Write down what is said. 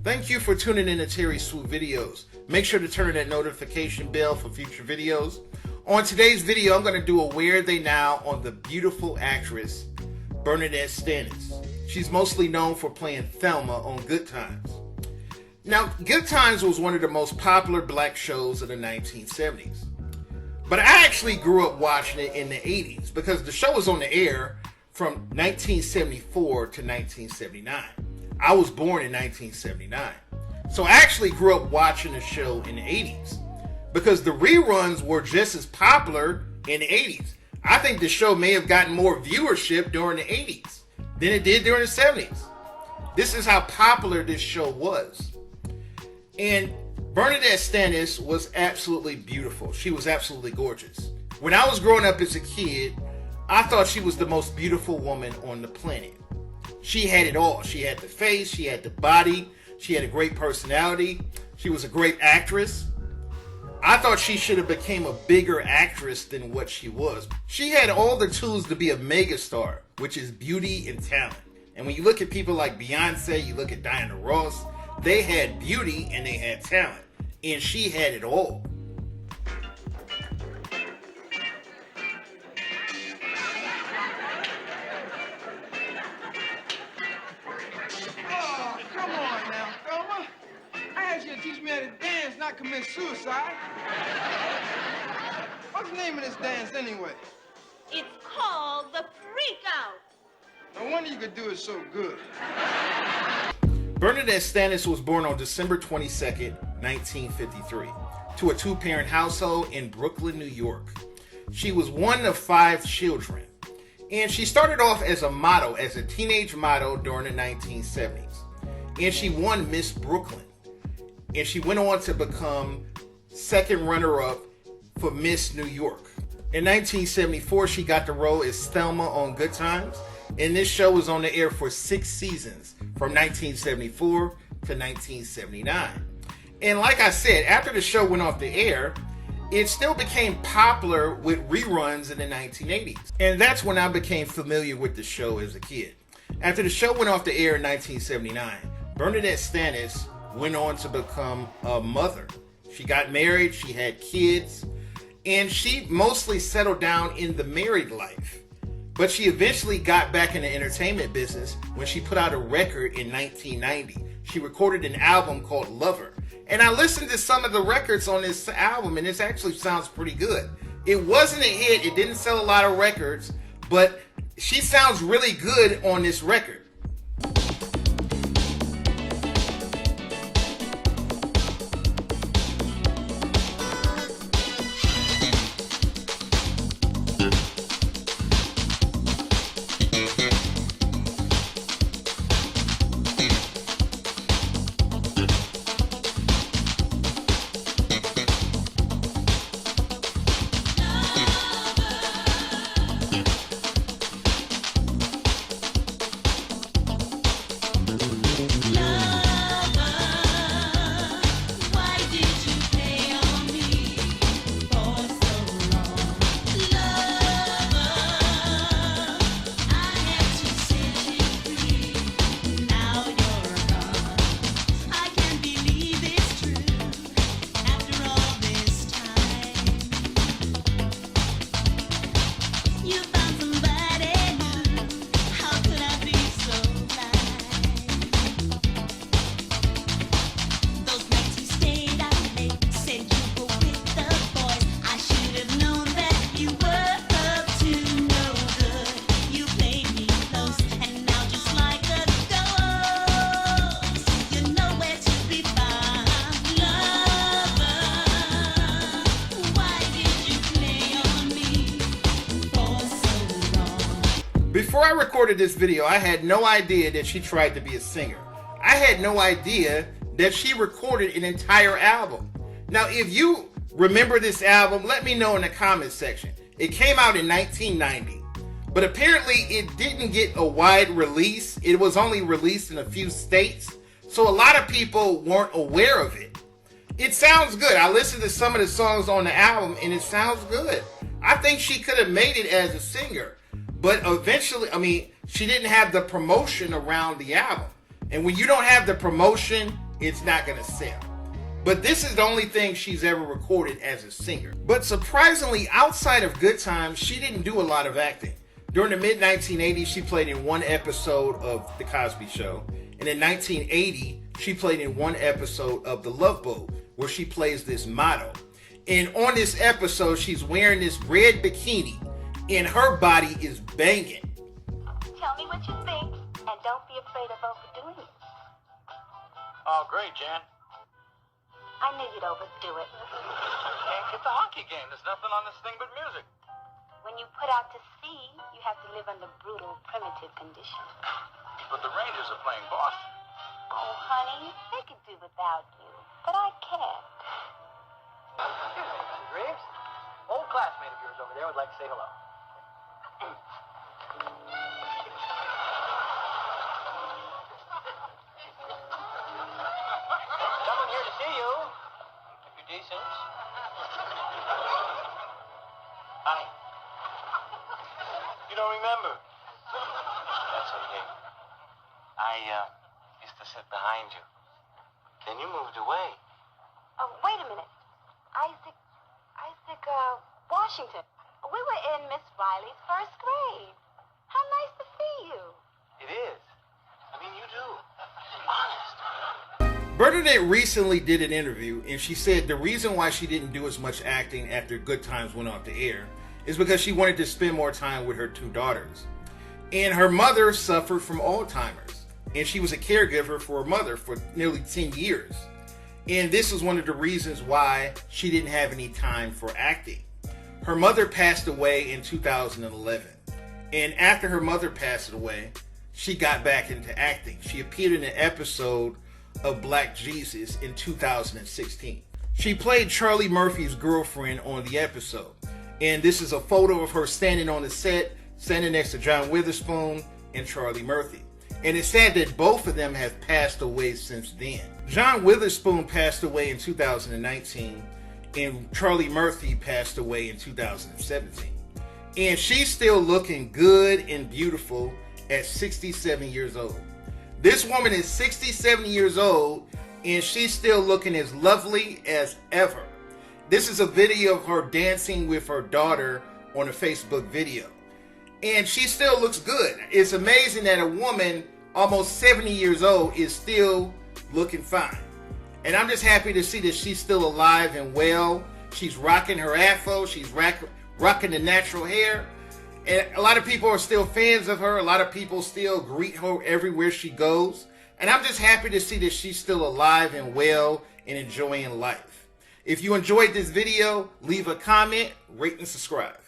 Thank you for tuning in to Terry Swoope videos. Make sure to turn on that notification bell for future videos. On today's video, I'm going to do a Where Are They Now on the beautiful actress Bern Nadette Stanis. She's mostly known for playing Thelma on Good Times. Now, Good Times was one of the most popular black shows of the 1970s. But I actually grew up watching it in the 80s because the show was on the air from 1974 to 1979. I was born in 1979. So I actually grew up watching the show in the 80s because the reruns were just as popular in the 80s. I think the show may have gotten more viewership during the 80s than it did during the 70s. This is how popular this show was. And Bern Nadette Stanis was absolutely beautiful. She was absolutely gorgeous. When I was growing up as a kid, I thought she was the most beautiful woman on the planet. She had it all. She had the face, she had the body, she had a great personality, she was a great actress. I thought she should have become a bigger actress than what she was. She had all the tools to be a megastar, which is beauty and talent. And when you look at people like Beyonce, you look at Diana Ross, they had beauty and they had talent. And she had it all. Oh, come on now, Thelma. I asked you to teach me how to dance, not commit suicide. What's the name of this dance anyway? It's called the Freak Out. No wonder you could do it so good. Bern Nadette Stanis was born on December 22nd, 1953, to a two-parent household in Brooklyn, New York. She was one of 5 children, and she started off as a model, as a teenage model during the 1970s, and she won Miss Brooklyn, and she went on to become second runner-up for Miss New York. In 1974, she got the role as Thelma on Good Times, and this show was on the air for 6 seasons, from 1974 to 1979. And like I said, after the show went off the air, it still became popular with reruns in the 1980s. And that's when I became familiar with the show as a kid. After the show went off the air in 1979, Bern Nadette Stanis went on to become a mother. She got married, she had kids, and she mostly settled down in the married life. But she eventually got back in the entertainment business when she put out a record in 1990. She recorded an album called Lover. And I listened to some of the records on this album, and this actually sounds pretty good. It wasn't a hit, it didn't sell a lot of records, but she sounds really good on this record. Before I recorded this video, I had no idea that she tried to be a singer. I had no idea that she recorded an entire album. Now, if you remember this album, let me know in the comments section. It came out in 1990, but apparently it didn't get a wide release. It was only released in a few states, so a lot of people weren't aware of it. It sounds good. I listened to some of the songs on the album, and it sounds good. I think she could have made it as a singer. But eventually, she didn't have the promotion around the album. And when you don't have the promotion it's not going to sell. But this is the only thing she's ever recorded as a singer. But surprisingly, outside of Good Times, she didn't do a lot of acting. During the mid-1980s, she played in one episode of The Cosby Show. And in 1980, she played in one episode of The Love Boat, where she plays this model. And on this episode, she's wearing this red bikini, and her body is banging. Tell me what you think, and don't be afraid of overdoing it. Oh, great, Jan. I knew you'd overdo it. It's a hockey game. There's nothing on this thing but music. When you put out to sea, you have to live under brutal, primitive conditions. But the Rangers are playing Boston. Oh, honey, they could do without you, but I can't. Excuse me, Mrs. Reeves. Old classmate of yours over there would like to say hello. Someone here to see you. If you're decent. Hi. You don't remember? That's okay. I used to sit behind you. Then you moved away. Oh, wait a minute. Isaac, Washington. We were in Miss Riley's first grade. How nice to see you. It is. I mean, you do. Honest. Bernadette recently did an interview, and she said the reason why she didn't do as much acting after Good Times went off the air is because she wanted to spend more time with her two daughters. And her mother suffered from Alzheimer's, and she was a caregiver for her mother for nearly 10 years. And this is one of the reasons why she didn't have any time for acting. Her mother passed away in 2011. And after her mother passed away, she got back into acting. She appeared in an episode of Black Jesus in 2016. She played Charlie Murphy's girlfriend on the episode. And this is a photo of her standing on the set, standing next to John Witherspoon and Charlie Murphy. And it's sad that both of them have passed away since then. John Witherspoon passed away in 2019, and Charlie Murphy passed away in 2017. And she's still looking good and beautiful at 67 years old. This woman is 67 years old, and she's still looking as lovely as ever. This is a video of her dancing with her daughter on a Facebook video. And she still looks good. It's amazing that a woman almost 70 years old is still looking fine. And I'm just happy to see that she's still alive and well. She's rocking her afro. She's rocking the natural hair. And a lot of people are still fans of her. A lot of people still greet her everywhere she goes. And I'm just happy to see that she's still alive and well and enjoying life. If you enjoyed this video, leave a comment, rate, and subscribe.